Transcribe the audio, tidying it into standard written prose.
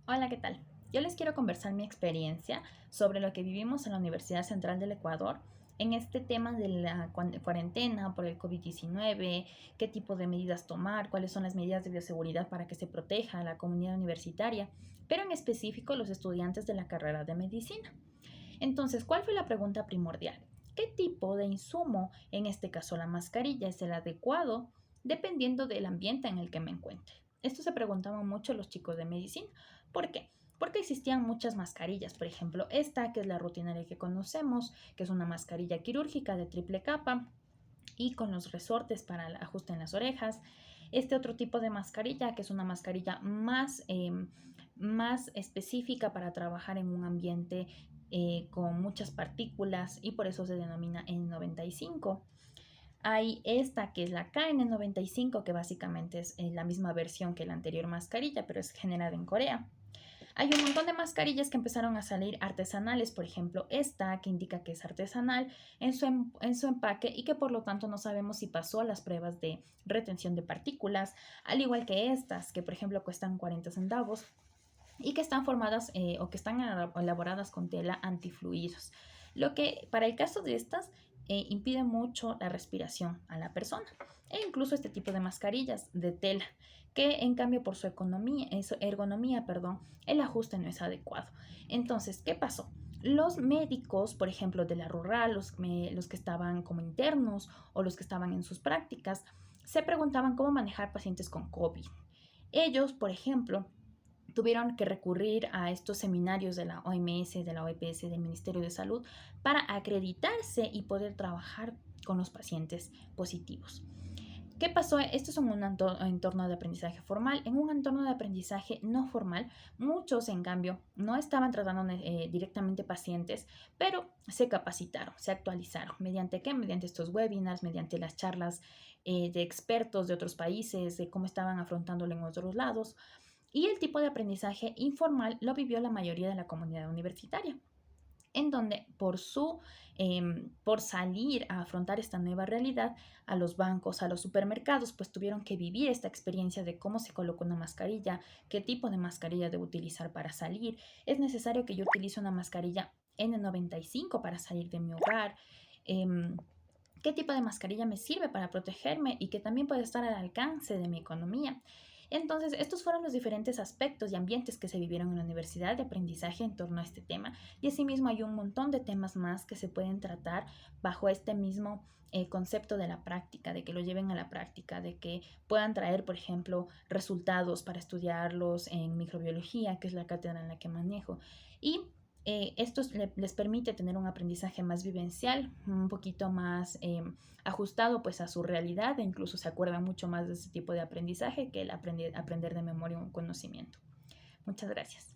Hola, ¿qué tal? Yo les quiero conversar mi experiencia sobre lo que vivimos en la Universidad Central del Ecuador en este tema de la cuarentena por el COVID-19, qué tipo de medidas tomar, cuáles son las medidas de bioseguridad para que se proteja a la comunidad universitaria, pero en específico los estudiantes de la carrera de medicina. Entonces, ¿cuál fue la pregunta primordial? ¿Qué tipo de insumo, en este caso la mascarilla, es el adecuado dependiendo del ambiente en el que me encuentre? Esto se preguntaban mucho los chicos de medicina. ¿Por qué? Porque existían muchas mascarillas, por ejemplo, esta que es la rutinaria que conocemos, que es una mascarilla quirúrgica de triple capa y con los resortes para el ajuste en las orejas. Este otro tipo de mascarilla, que es una mascarilla más específica para trabajar en un ambiente con muchas partículas y por eso se denomina N95. Hay esta que es la KN95, que básicamente es la misma versión que la anterior mascarilla, pero es generada en Corea. Hay un montón de mascarillas que empezaron a salir artesanales, por ejemplo, esta que indica que es artesanal en su empaque y que por lo tanto no sabemos si pasó las pruebas de retención de partículas, al igual que estas que por ejemplo cuestan 40 centavos y que están formadas o que están elaboradas con tela antifluidos, lo que para el caso de estas impide mucho la respiración a la persona e incluso este tipo de mascarillas de tela que en cambio por su ergonomía, perdón, el ajuste no es adecuado. Entonces, ¿qué pasó? Los médicos, por ejemplo, de la rural, los que estaban como internos o los que estaban en sus prácticas, se preguntaban cómo manejar pacientes con COVID. Ellos, por ejemplo, tuvieron que recurrir a estos seminarios de la OMS, de la OEPS, del Ministerio de Salud, para acreditarse y poder trabajar con los pacientes positivos. ¿Qué pasó? Esto es un entorno de aprendizaje formal. En un entorno de aprendizaje no formal, muchos, en cambio, no estaban tratando directamente pacientes, pero se capacitaron, se actualizaron. ¿Mediante qué? Mediante estos webinars, mediante las charlas de expertos de otros países, de cómo estaban afrontándolo en otros lados. Y el tipo de aprendizaje informal lo vivió la mayoría de la comunidad universitaria, en donde por salir a afrontar esta nueva realidad, a los bancos, a los supermercados, pues tuvieron que vivir esta experiencia de cómo se coloca una mascarilla, qué tipo de mascarilla debo utilizar para salir. Es necesario que yo utilice una mascarilla N95 para salir de mi hogar. Em, ¿Qué tipo de mascarilla me sirve para protegerme y que también puede estar al alcance de mi economía? Entonces, estos fueron los diferentes aspectos y ambientes que se vivieron en la universidad de aprendizaje en torno a este tema. Y asimismo hay un montón de temas más que se pueden tratar bajo este mismo concepto de la práctica, de que lo lleven a la práctica, de que puedan traer, por ejemplo, resultados para estudiarlos en microbiología, que es la cátedra en la que manejo. Y esto les permite tener un aprendizaje más vivencial, un poquito más ajustado pues a su realidad e incluso se acuerdan mucho más de ese tipo de aprendizaje que el aprender de memoria un conocimiento. Muchas gracias.